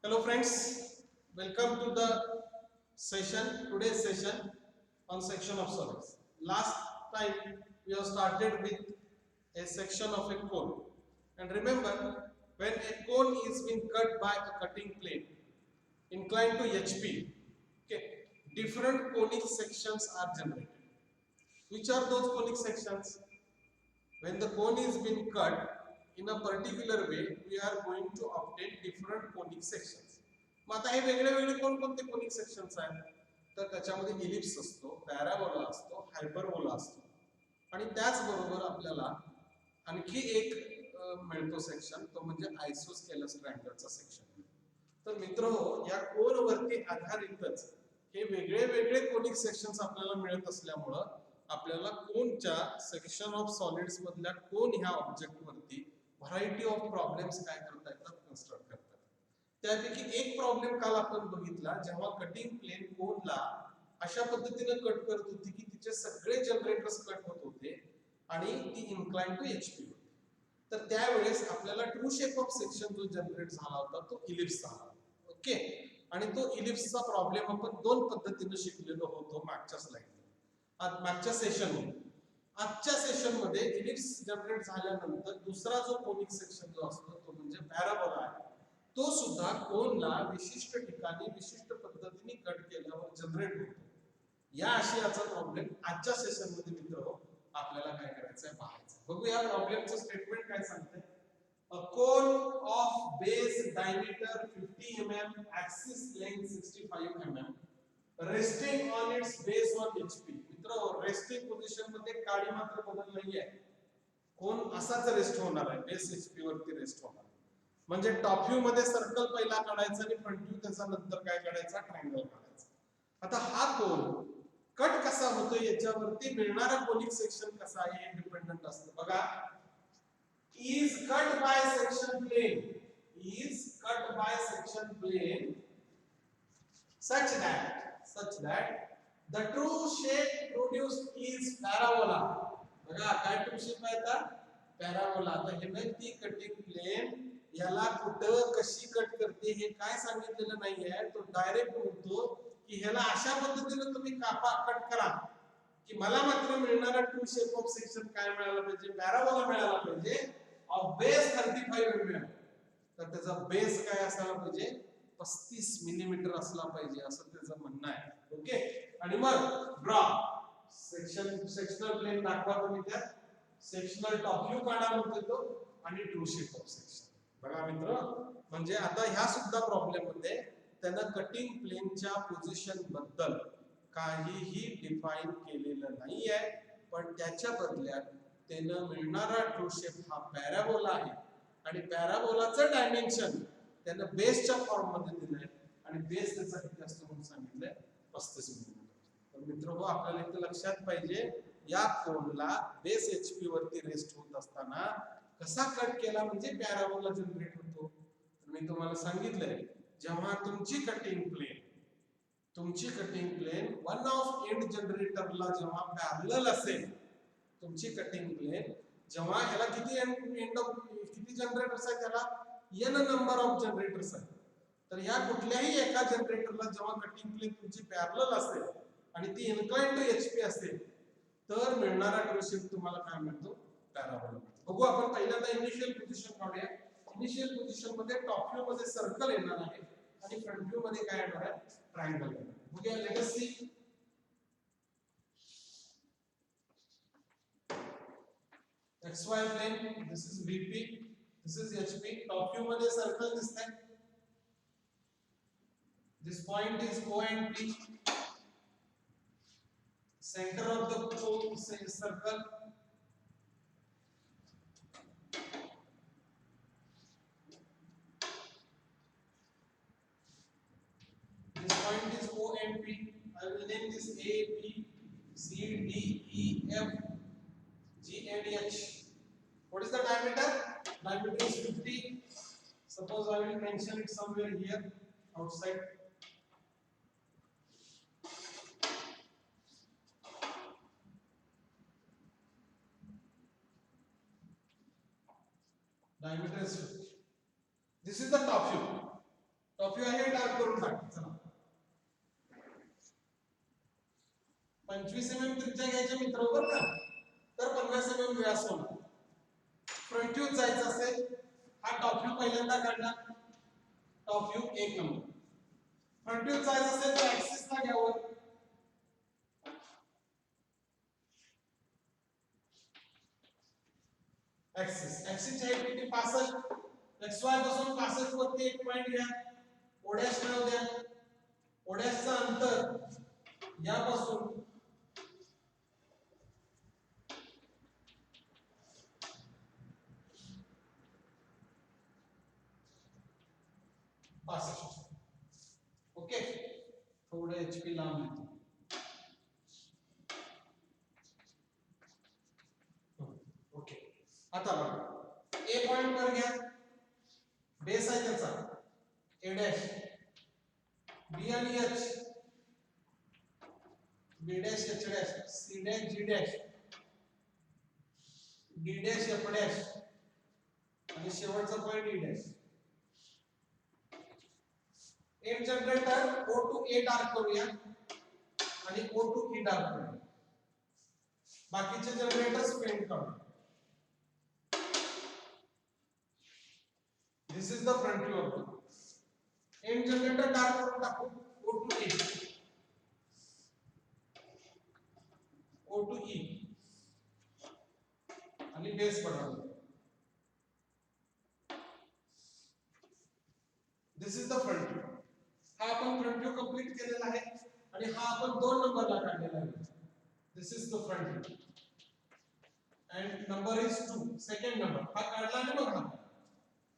Hello friends, welcome to the today's session on section of solids. Last time we have started with a section of a cone, and remember, when a cone is being cut by a cutting plane inclined to HP, okay, different conic sections are generated. Which are those conic sections? When the cone is being cut in a particular way, we are going to obtain different conic sections. मग आता हे वेगळे वेगळे कोणते conic sections आहेत? तर त्याच्यामध्ये ellipse असतो, पॅराबोला असतो, हायपरबोला असतो, आणि त्याचबरोबर आपल्याला आणखी एक मिळतो सेक्शन, तो म्हणजे आयसोस्केलस ट्रायंगलचा सेक्शन. तर मित्रहो, या कोनवरती आधारितच हे वेगळे वेगळे कोनिक सेक्शन्स आपल्याला मिळत असल्यामुळं आपल्याला कोनच्या सेक्शन ऑफ सॉलिड्स मधल्या कोन ह्या ऑब्जेक्ट वरती व्हरायटी ऑफ प्रॉब्लेम्स काय करता येतात, कन्स्ट्रक्ट करतात. त्यापैकी एक प्रॉब्लेम काल आपण बघितला, जेव्हा कटिंग प्लेन कोनला अशा पद्धतीने कट करत होती की तिचे सगळे जनरेटर्स कट होत होते आणि ती इन्क्लाइन टू एचपी होती. तर त्यावेळेस आपल्याला ट्रू शेप ऑफ सेक्शन जो जनरेट झाला होता तो इलिप्स झाला. ओके, आणि तो इलिप्सचा प्रॉब्लेम आपण दोन पद्धतीने शिकलेलो होतो मागच्या स्लाइडला, मागच्या सेशनमध्ये. आजच्या सेशन मध्ये इलिप्स जनरेट झाल्यानंतर दुसरा जो कोनिक सेक्शन जो असतो तो म्हणजे पॅराबोला आहे. तो सुद्धा कोनला विशिष्ट ठिकाणी विशिष्ट पद्धतीने कट केल्यावर जनरेट होतो. या आशयाचा प्रॉब्लेम आजच्या सेशन मध्ये मित्र आपल्याला काय करायचं आहे पाहायचं. बघूया प्रॉब्लेमचं स्टेटमेंट काय सांगते. A cone of base diameter 50 mm, axis length 65 mm, resting on its base on HP. मित्र, रेस्टिंग पोझिशन मध्ये काळी मात्र बदल नाहीये. कोन असाच रेस्ट होणार आहे, बेस HP वरती रेस्ट होणार. म्हणजे टॉप व्ह्यू मध्ये सर्कल पहिला काढायचा आणि फ्रंट व्ह्यू त्याचा नंतर काय काढायचा, ट्रायंगल काढायचा. आता हा कोन कट कसा होतो याच्यावरती मिळणारा कोनिक सेक्शन कसा आहे हे डिपेंडंट असतं. बघा, is cut by section plane such that the true shape produced is parabola. बघा काय ट्रू शेप आहे आता, पॅराबोला. आता हे नाही ती कटिंग प्लेन याला कुठं कशी कट करते हे काय सांगितलेलं नाहीये. तो डायरेक्ट म्हणतो की ह्याला अशा पद्धतीने तुम्ही कापा, कट करा की मला मात्र मिळणारा ट्रू शेप ऑफ सेक्शन काय मिळाला पाहिजे, पॅराबोला मिळाला पाहिजे ऑफ बेस 35 mm. तर त्याचा बेस काय असायला पाहिजे, 35 मिलीमीटर असला पाहिजे असं त्याचं म्हणणं आहे. ओके, आणि मग ड्रॉ सेक्शनल प्लेन दाखवा तुम्ही, त्यात सेक्शनल टॉप व्ह्यू काढा म्हणतो तो, आणि ट्रू शेप ऑफ सेक्शन. बघा मित्र, म्हणजे आता ह्या सुद्धा प्रॉब्लेम मध्ये त्यानं कटिंग प्लेनच्या पोझिशन बद्दल काहीही डिफाइन केलेलं नाहीये, पण त्याच्या बदल्यात त्यानं मिळणारा ट्रू शेप हा पॅराबोला आहे, आणि पॅराबोलाचं डायमेन्शन त्यानं बेसच्या फॉर्म मध्ये दिलंय, आणि बेस त्याचा किती असतो म्हणून सांगितलंय, 35 मिलीमीटर. तर मित्र, आपल्याला इथे लक्षात पाहिजे, या कोनला बेस एचपी वरती रेस्ट होत असताना कसा कट केला म्हणजे पॅराबोला जनरेट होतो. तर मी तुम्हाला सांगितलंय, जेव्हा तुमची cutting plane one of and जनरेटरला जेव्हा पॅरलल असेल, तुमची कटिंग प्लेन जेव्हा ह्याला किती जनरेटर्स आहेत, त्याला n नंबर ऑफ जनरेटर्स आहेत. तर ह्या कुठल्याही एका जनरेटरला जेव्हा कटिंग प्लेन तुमची पॅरलल असेल आणि ती इन्क्लाइन टू एचपी असेल, तर मिळणारा ट्रू शेप तुम्हाला काय मिळतो, पॅराबोला. बघू आपण पहिल्यांदा इनिशियल पोझिशन काढूया. इनिशियल पोझिशन मध्ये टॉप व्ह्यू मध्ये सर्कल येणार आहे आणि फ्रंट व्ह्यू मध्ये काय येणार आहे, ट्रायंगल येणार आहे. बघूया, let us see. XY plane, this is VP, this is HP. Top view मध्ये सर्कल दिसतंय. This point is O and P. Center of the circle. This point is O and P. I will name this A, B, C, D, E, F, G and H. What is the diameter? Diameter is 50. Suppose I will mention it somewhere here outside. Diameter is 50. This is the top view. Top view आहे dark करून टाक. चला 25 mm त्रिज्या घ्यायच्या मित्र बरं का, तर 50 mm व्यास होणार. फ्रंट व्ह्यू जायचं असेल, हा टॉप व्ह्यू पहिल्यांदा काढला, top view 1 number. Front view जायचं असेल तर ऍक्सिसला घ्यावं, ऍक्सिसची हाईट किती 65, XY पासून 65 वरती एक पॉइंट घ्या, ओडॅश नाव द्या. ओडॅशचं अंतर यापासून ओके, थोडं HP लांब येतो. ओके, आता बघा ए पॉइंट वर घ्या, बेस आहे त्याचा ए डॅश, बी आणि H, B dash H dash, C dash G dash, D dash F dash आणि शेवटचा point E dash. M generator O to A dark करूया आणि O to E डार्क करूया. बाकीचे जनरेटर्स पेंट करूया. This is the front view of the M generator dark करून टाकू. O to A, O to E आणि base बनवू. This is the front view. हा आपण फ्रंट व्यू कंप्लीट केलेला आहे आणि हा आपण 2 नंबरला काढलेला आहे. This is the front view and number is 2. Second number हा काढला नाही बघा.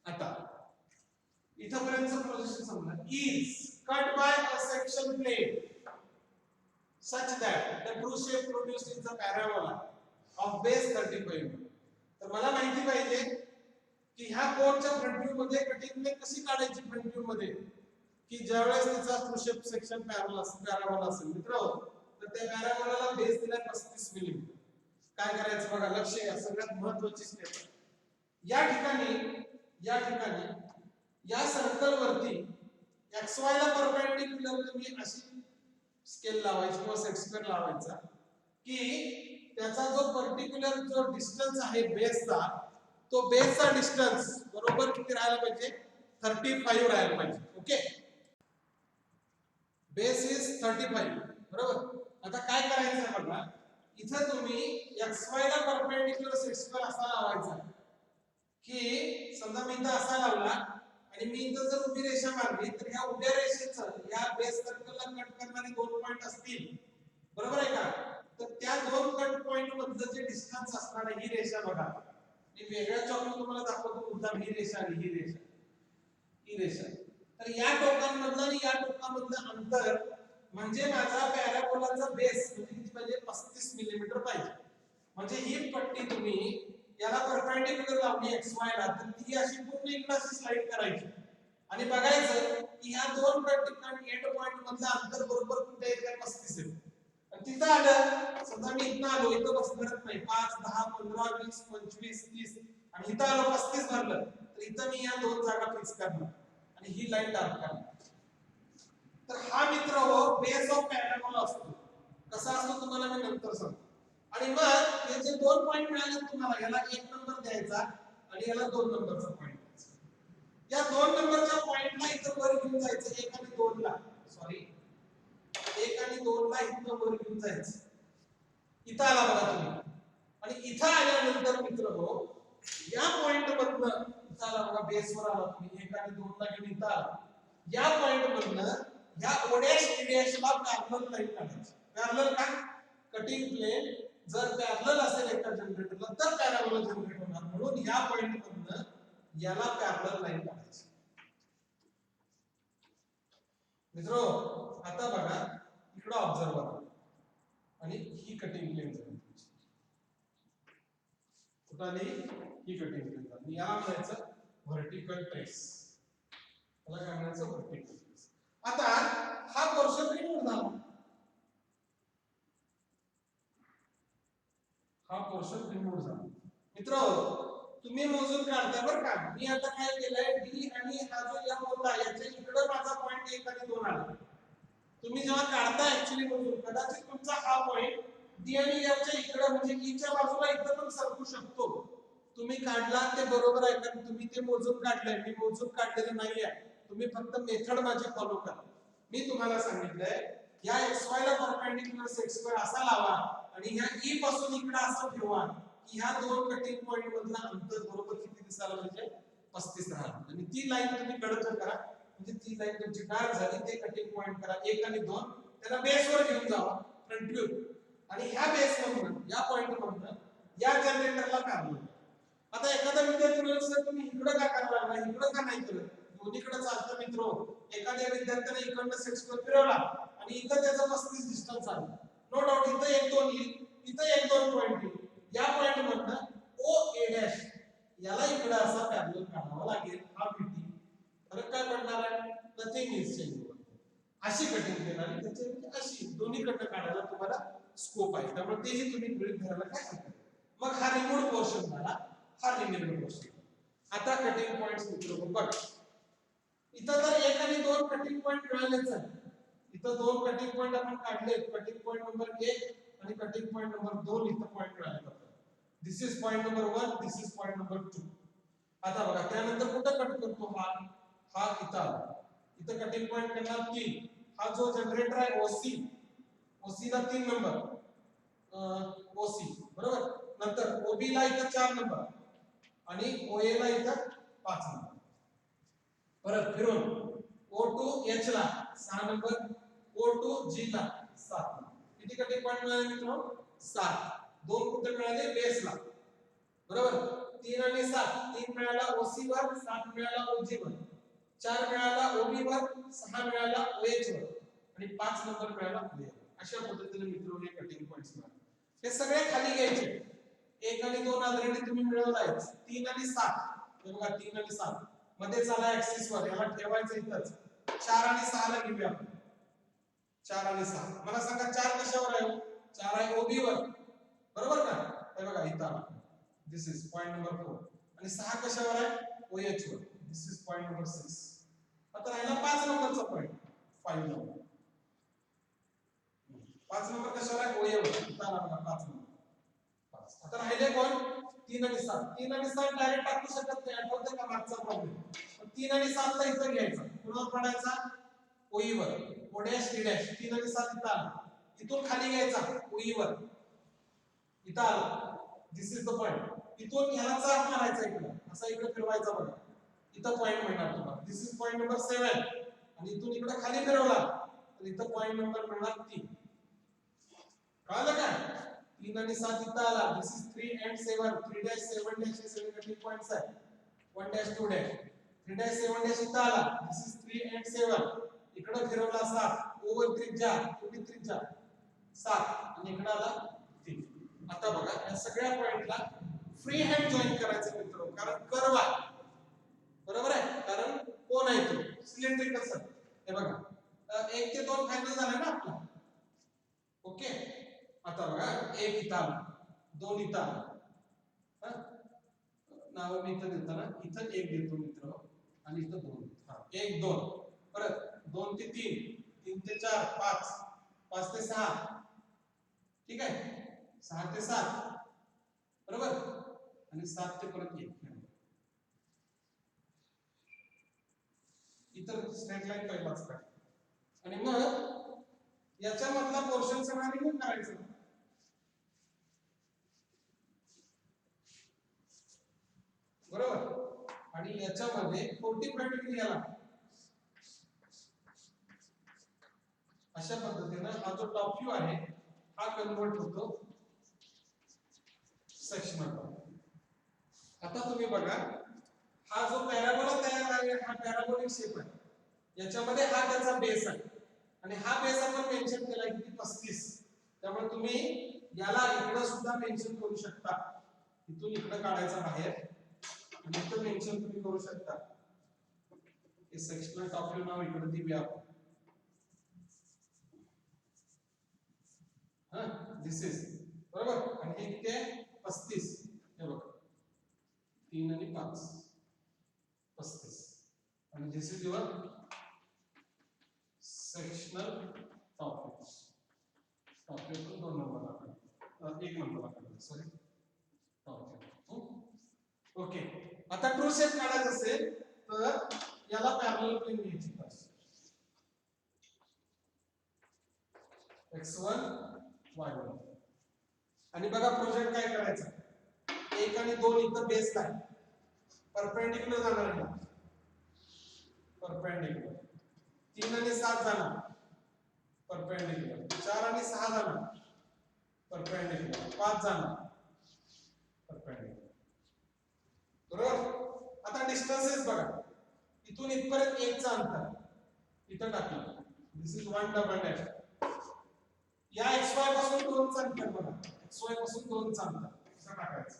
आता इथपर्यंतचं प्रोजेक्शन समजा. is cut by a section plane such that the true shape produced is the parabola of base 35. तर मला माहिती पाहिजे की ह्या कोनच्या फ्रंट व्यू मध्ये कटिंग प्लेन कशी काढायची फ्रंट व्यू मध्ये, की ज्यावेळेस त्याचा ट्रू शेप सेक्शन पॅराबोला असेल मित्र, तर त्या पॅराबोलाला बेस दिला 35 मिमी. काय करायचं बघा, लक्ष द्या, सगळ्यात महत्त्वाची स्टेप. या ठिकाणी या सर्कल वरती XY ला परपेंडिक्युलर तुम्ही अशी स्केल लावायची किंवा सेट स्क्वेअर लावायचा की त्याचा जो पर्टिक्युलर जो डिस्टन्स आहे बेसचा, तो बेसचा डिस्टन्स बरोबर किती राहायला पाहिजे, 35 राहायला पाहिजे. ओके, बेस इज 35 बरोबर. आता काय करायचं आहे बघा, इथं तुम्ही XY ला परपेंडिक्युलर सेट स्क्वेअर असा लावायचा की समजा मी इथं असा लावला आणि मी इथं जर उभी रेषा मारली तर ह्या उभ्या रेषेचं या बेस सर्कलला कट करणारे 2 पॉइंट असतील, बरोबर आहे का. तर त्या 2 कट पॉइंट मधलं जे डिस्टन्स असणार आहे, ही रेषा बघा, मी वेगळ्या चॉकने तुम्हाला दाखवतो. मुद्दाम ही रेषा आणि ही रेषा, तर या टोकांमधलं आणि या टोकांमधलं अंतर म्हणजे माझा पॅराबोलाचा बेस म्हणजे किती पाहिजे, 35 मिलीमीटर पाहिजे. म्हणजे ही पट्टी तुम्ही याला परपेंडिक्युलर लावली XY ला, तर ती अशी पूर्ण इकडे अशी स्लाइड करायची आणि बघायचं की ह्या 2 ठिकाणी एंड पॉइंट मधलं अंतर बरोबर कुठे येते, 35 आहे. आणि तिथं आलं, समजा मी इथं आलो, इथं बसणारच नाही, 5 10 15 20 25 30 आणि इथं आलो 35 भरलं, तर इथं मी या 2 जागा फिक्स करणार आणि ही लाईन डार्क करणार. तर हा मित्र हो बेस ऑफ पॅराबोला असतो. कसा असतो तुम्हाला मी नंतर सांगतो. आणि मग हे जे 2 पॉइंट मिळाले तुम्हाला, याला 1 नंबर द्यायचा आणि याला 2 नंबरचा पॉइंट द्यायचा. या 2 नंबरच्या पॉइंटला इथं वर घेऊन जायचं, 1 आणि 2 ला, सॉरी 1 आणि 2 ला इथं वर घेऊन जायचं. इथं आला बघा तुम्ही, आणि इथं आल्यानंतर मित्र हो या पॉइंट मधनं इथं आला बघा, बेसवर आला तुम्ही, 1 आणि 2 ला घेऊन इथं आला. या पॉइंट मधनं ह्या ओडॅश ला पॅरलल लाईन काढायची. पॅरलल का, कटिंग प्लेन जर पॅरलल असेल एका जनरेटरला तर पॅराबोला जनरेट होणार, म्हणून या पॉइंट मधनं याला पॅरलल लाईन काढायची. मित्रो आता बघा इकडे ऑब्झर्व करा आणि ही कटिंग प्लेन झाली, कुठली ही कटिंग प्लेन झाली. याला म्हणायचं व्हर्टिकल ट्रेस, त्याला काय म्हणायचं, व्हर्टिकल ट्रेस. आता हा पोर्शन रिमूव्ह झाला, हा पोर्शन रिमूव्ह झाला. मित्र तुम्ही मोजून काढताय बरं का. मी आता काय केलंय, डी आणि हा जो एम होता याच्या इकडे आला. तुम्ही जेव्हा काढता ऍक्च्युअली मोजून कदाचित तुमचा हा पॉइंट डी आणि एफ च्या इकडे म्हणजे ई च्या बाजूला इथं पण सरकू शकतो. तुम्ही काढला ते बरोबर आहे कारण तुम्ही ते मोजून काढलंय. मी मोजून काढलेलं नाहीये. तुम्ही फक्त मेथड माझी फॉलो करा. मी तुम्हाला सांगितलंय या xy ला परपेंडिक्युलर सेक्स स्क्वेअर असा लावा आणि ह्या ई पासून इकडे असं ठेवा की ह्या दोन कटिंग पॉइंट मधला अंतर बरोबर किती दिसायला म्हणजे 35 राहणार. आणि ती लाईन तुम्ही कडक करा म्हणजे ती लाईन तुमची डार्क झाली. ते कटिंग पॉइंट करा 1 आणि 2 त्याला बेसवर घेऊन जावा फ्रंट व्ह्यू आणि ह्या बेस मधून या पॉइंट मधून या जनरेटरला काढलं. आता एखादा विद्यार्थी म्हणेल सर तुम्ही इकडे का करायला लागला इकडे का नाही केलं. दोन्हीकडे चालतं मित्र. एखाद्या विद्यार्थ्याने इकडनं सेक्स स्क्वेअर फिरवला आणि इथं त्याचा 35 डिस्टन्स आला. नो डाऊट इथं 1 2 येईल इथं 1 2 पॉइंट येईल. या पॉइंट मधनं ओ ए डॅश याला इकडे असा पॅरलल काढावा लागेल. हा बीटी फरक काय पडणार आहे. Nothing is change. अशी कटिंग केली आणि त्याची म्हणजे अशी दोन्हीकडनं काढायला तुम्हाला स्कोप आहे. त्यामुळे तेही तुम्ही गृहीत धरायला काय हरकत. मग हा रिमूव्ह पोर्शन झाला. हा रिमेनिंग पोर्शन. आता कटिंग पॉइंट्स मित्र बघ इथं तर 1 आणि 2 कटिंग पॉइंट मिळालेच आहे. इथं 2 कटिंग पॉइंट आपण काढले. कटिंग पॉइंट नंबर 1 आणि कटिंग पॉइंट नंबर 2 इथं पॉइंट मिळाले आपल्याला. This is point number 1 this is point number 2. आता बघा त्यानंतर कुठं कट करतो हा इथं आला. इथं कटिंग पॉइंट करणार 3. हा जो जनरेटर आहे ओसी ओसी ला 3 नंबर ओसी बरोबर. नंतर ओबी ला इथं 4 नंबर आणि ओए ला इथं 5 नंबर. परत फिरून O2 H ला 6 नंबर O2 G ला 7 नंबर. किती कटिंग पॉइंट मिळाले मित्रांनो 7. 2 कुठे मिळाले बेसला बरोबर. 3 आणि 7 3 मिळाला OC वर 7 मिळाला OG वर 4 मिळाला OB वर 6 मिळाला OH वर आणि 5 नंबर मिळाला OA वर. अशा पद्धतीने मित्रांनो हे कटिंग पॉइंट्स मिळाले. हे सगळे खाली घ्यायचे. 1 आणि 2 ऑलरेडी तुम्ही मिळवलाय. 3 आणि 7 हे बघा 3 आणि 7 मध्ये चला ऍक्सिस वर याला ठेवायचं इथंच. 4 आणि 6 ला घेऊया आपण. 4 आणि 6 मला सांगा 4 कशावर आहे. 4 आहे ओबी वर बरोबर का. हे बघा इथं आला. दिस इज पॉइंट नंबर 4 आणि 6 कशावर आहे ओएच वर. दिस इज पॉइंट नंबर 6. आता राहिला 5 नंबरचा पॉइंट 5 नंबर. 5 नंबर कशावर आहे ओए वर. इथं आला बघा 5 नंबर. 5 आता राहिले कोण 3 आणि 7. 3 आणि 7 डायरेक्ट टाकू शकत नाही. आठवतं का मागचा प्रॉब्लेम. 3 आणि 7 ला इथं घ्यायचा. कुणावर पडायचा ओई वर. ओ डॅश डी डॅश 3 आणि 7 इथं आला. इथून खाली घ्यायचा ओई वर. इथं आला. दिस इज द पॉइंट. इथून ह्याला चाप मारायचा इकडे असा इकडे फिरवायचा बघा. इथं पॉइंट मिळणार तुम्हाला. दिस इज पॉइंट नंबर 7 आणि इथून इकडे खाली फिरवला तर इथं पॉइंट नंबर मिळणार 3. कळलं का. 3 आणि 7 इथं आला. दिस इज 3 and 7 3 dash 7 dash हे सगळे कटिंग पॉइंट्स आहेत. 1 dash 2 dash 3 dash 7 dash इथं आला. दिस इज 3 and 7 इकडे फिरवला 7 ओव्हर त्रिज्या एवढी त्रिज्या 7 आणि इकडे आला 3. आता बघा या सगळ्या पॉइंटला फ्री हँड जॉइन करायचं मित्रांनो कारण कर्व आहे बरोबर आहे. कारण कोण आहे तो सिलेंड्रिकल सर्कल. हे बघा 1 ते 2 फायनल झाला ना आपला. ओके. आता बघा 1 इथं आला 2 इथं आला. नाव मी इथं देतो ना इथं 1 देतो मित्र आणि इथं 2. 1 2 परत 2 ते 3 3 ते 4 5 5 ते 6 ठीक आहे 6 ते 7 बरोबर आणि 7 ते परत 1. इतर स्ट्रेट लाईन पहिलाच काढ आणि मग याच्या मधला पोर्शन सगळा रिमूव्ह करायचा. बरोबर आणि याच्यामध्ये 45 डिग्री आला. अशा पद्धतीने हा जो टॉप व्ह्यू आहे हा कन्वर्ट होतो सेक्शनल टॉप. आता तुम्ही बघा हा जो पॅराबोला तयार आहे हा पॅराबोलिक शेप आहे. याच्यामध्ये हा त्याचा बेस आहे आणि हा बेस आपण मेन्शन केला किती 35. त्यामुळे तुम्ही याला इकडे सुद्धा मेन्शन करू शकता. इथून इकडे काढायचा बाहेर आणि इथं मेन्शन तुम्ही करू शकता. हे सेक्शनल टॉप व्ह्यू नाव इकडे देऊया आपण. दिस इज बरोबर आणि हे किती आहे 35. हे बघा 3 आणि 5 35 आणि this is your sectional top view दोन नंबर एक number sorry top view. Okay, आता ट्रू शेप काढायचं असेल तर याला पॅरलल प्लेन घ्यायची पाहिजे. x1 y1 आणि बघा प्रोजेक्ट काय करायचं, 1 आणि 2 इथं बेस आहे, परपेंडिक्युलर जाणार आहे, परपेंडिक्युलर. 3 आणि 7 जाणार परपेंडिक्युलर, 4 आणि 6 जाणार परपेंडिक्युलर, 5 जाणार परपेंडिक्युलर. बरोबर. आता डिस्टन्सेस बघा, इथून इथपर्यंत 1 चं अंतर इथं टाकलं, दिस इज 1 डबल डॅश. या xy पासून 2 चं अंतर बघा, xy पासून 2 चं अंतर इथं टाकायचं.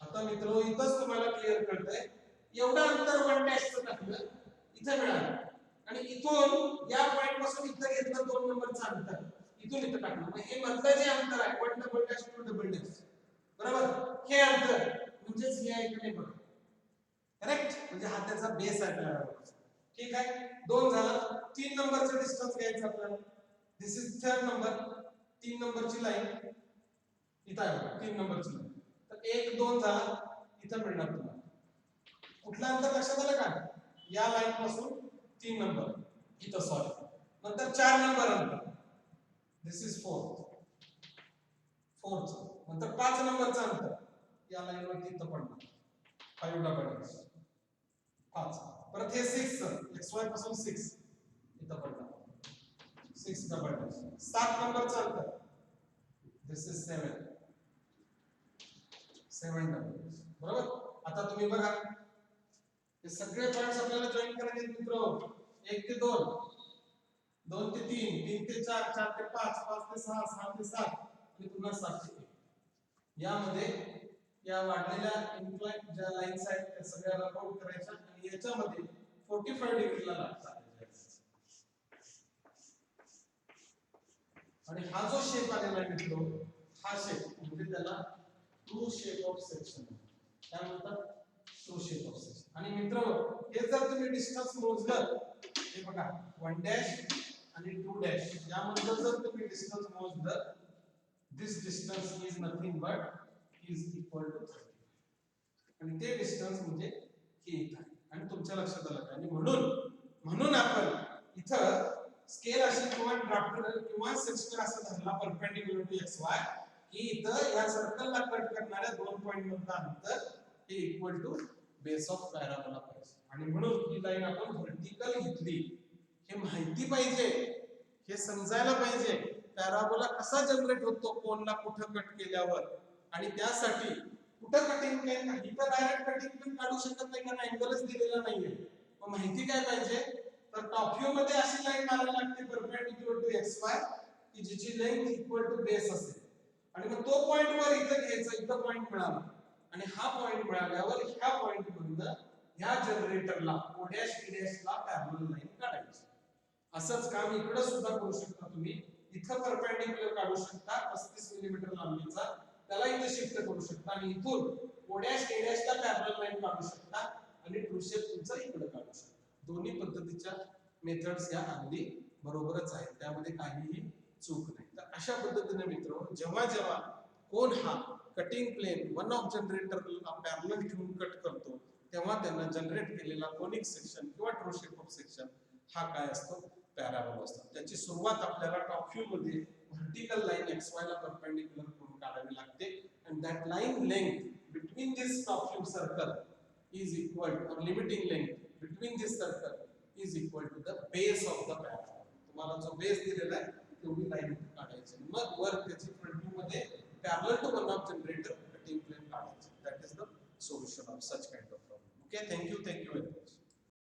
आता मित्रो इथंच तुम्हाला क्लिअर कळतंय, एवढं अंतर 1 डॅश चं टाकलं इथं मिळालं, आणि इथून या पॉइंट पासून इथं घेतलं 2 नंबरचं अंतर, इथून इथं टाकलं. मग हे मधलं जे अंतर आहे 1 डबल डॅश 2 डबल डॅश, बरोबर, हे अंतर म्हणजेच हे आहे की बघा, करेक्ट, म्हणजे हा त्याचा बेस आहे पॅराबोला. ठीक आहे, 2 झाला. 3 नंबरचं डिस्टन्स घ्यायचं आपल्याला, दिस इज 3rd नंबर. 3 नंबरची लाईन इथं आहे, 3 नंबरची लाईन. तर 1 2 झाला, इथं मिळणार तुम्हाला. कुठलं अंतर लक्षात आलं का, या लाईन पासून 3 नंबर इथं, सॉरी, नंतर 4 नंबर अंतर, दिस इज 4th, नंतर 5 नंबरचं अंतर या लाईन वरती इथं पडणार, 5 डबल डॅश 5. परत हे 6 xy पासून 6 इथं पडणार, 6 डबल डॅश. 7 नंबरचं अंतर, दिस इज 7 डबल डॅश. बरोबर. आता तुम्ही बघा, हे सगळे पॉइंट्स आपल्याला जॉईन करायचे मित्र. 1 ते 2, 2 ते 3, 3 ते 4, 4 ते 5, 5 ते 6, 6 ते 7 आणि पुन्हा 7 ते 1. यामध्ये या वाढलेल्या इन्क्लाइन ज्या लाईन्स आहेत त्या सगळ्याला काउंट करायच्या, आणि याच्यामध्ये 45 डिग्रीला लागतात. आणि हा जो शेप आलेला आहे मित्र, हा शेप म्हणजे त्याला ट्रू शेप ऑफ सेक्शन. काय म्हणतात, ट्रू शेप ऑफ सेक्शन. आणि मित्र, हे जर तुम्ही डिस्टन्स मोजलं, हे बघा 1 डॅश आणि 2 डॅश यामध्ये जर तुम्ही डिस्टन्स मोजलं, this distance is nothing but is equal to 30. आणि ते डिस्टन्स म्हणजे हे इथं आहे. आणि तुमच्या लक्षात आलं, आणि म्हणून आपण इथं स्केल अशी किंवा ड्राफ्टर किंवा सेक्शन असं धरला परपेंडिक्युलर टू xy, की इथं या सर्कलला कट करणाऱ्या 2 पॉइंट मधलं अंतर हे equal to base of parabola पाहिजे. आणि म्हणून ही लाईन आपण व्हर्टिकल घेतली. हे माहिती पाहिजे, हे समजायला पाहिजे पॅराबोला कसा जनरेट होतो, कोणला कुठं कट केल्यावर. आणि त्यासाठी कुठं कटिंग प्लेन, इथं डायरेक्ट कटिंग प्लेन काढू शकत नाही कारण अँगलच दिलेला नाहीये. मग माहिती काय पाहिजे, तर टॉप व्ह्यू मध्ये अशी लाईन मारायला लागते परपेंडिक्युलर टू xy, की जिची लेंथ इक्वल टू बेस असेल. आणि मग तो पॉइंट वर इथं घ्यायचा, इथं पॉइंट मिळाला, आणि हा पॉइंट मिळाल्यावर ह्या पॉइंट मधनं ह्या जनरेटरला o डॅश e डॅश ला पॅरलल लाईन काढायची. असंच काम इकडे सुद्धा करू शकता तुम्ही. इथं परपेंडिक्युलर काढू शकता 35 मिलीमीटर लांबीचा, त्याला इथे शिफ्ट करू शकता, आणि इथून o डॅश e डॅश ला पॅरलल लाईन काढू शकता, आणि ट्रू शेप तुमचा इकडे काढू शकता. दोन्ही पद्धतीच्या मेथड्स या अगदी बरोबरच आहेत, त्यामध्ये काहीही चूक नाही. तर अशा पद्धतीने मित्र, जेव्हा जेव्हा कोण हा कटिंग प्लेन वन ऑफ जनरेटरला पॅरलल ठेवून कट करतो, तेव्हा त्यांना जनरेट केलेला कोनिक सेक्शन किंवा ट्रू शेप ऑफ सेक्शन हा काय असतो, पॅराबोला असतो. त्याची सुरुवात आपल्याला टॉप व्ह्यू मध्ये व्हर्टिकल लाईन xy ला परपेंडिक्युलर करून काढावी लागते, and that line length between this top view circle is equal to, or limiting length between this circle is equal to the base of the parabola. तुम्हाला जो base दिलेला आहे तेवढी line काढायची, मग वर त्याची फ्रंट व्ह्यू मध्ये parallel to one of generator cutting plane काढायची. That is the solution of such kind of problem. Okay, thank you.